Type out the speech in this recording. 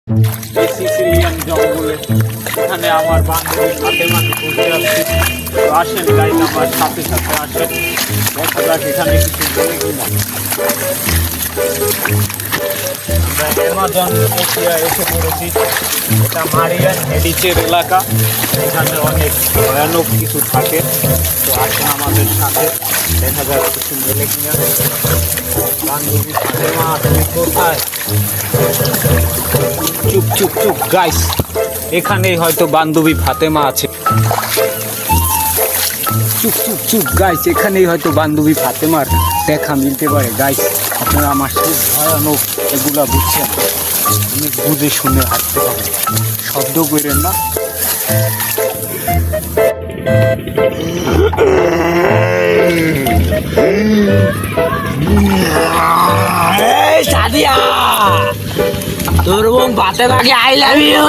এই সিসিলিয়ান জঙ্গলে এখানে আমার বান্ধবীর সাথে মাকে খুঁজে আসছি। তো আসেন গাইড আমার সাথে সাথে আসেন, দেখা যাক এখানে কিছু বলে কিনা। আমরা অ্যামাজন এশিয়া এসে পড়েছি। এটা মারিয়ান হেডিচের এলাকা, এখানে অনেক ভয়ানক কিছু থাকে। তো আসেন আমাদের সাথে, দেখা যাক কিছু মেলে কিনা। বান্ধবী ফাতেমা তুমি কোথায়? চুপ চুপ চুপ গাইস, এখানেই হয়তো বান্ধবী ফাতেমা আছে। চুপ চুপ চুপ গাইস, এখানেই হয়তো বান্ধবী ফাতেমার দেখা মিলতে পারে। গাইস আপনারা আমার সাথে ভয়ানক এগুলা বুঝছেন, অনেক বুঝে শুনে হাঁটতে হবে, শব্দ করেন না। সাদিয়া তোর বোন ভাতে ভাগে আই লাভ ইউ।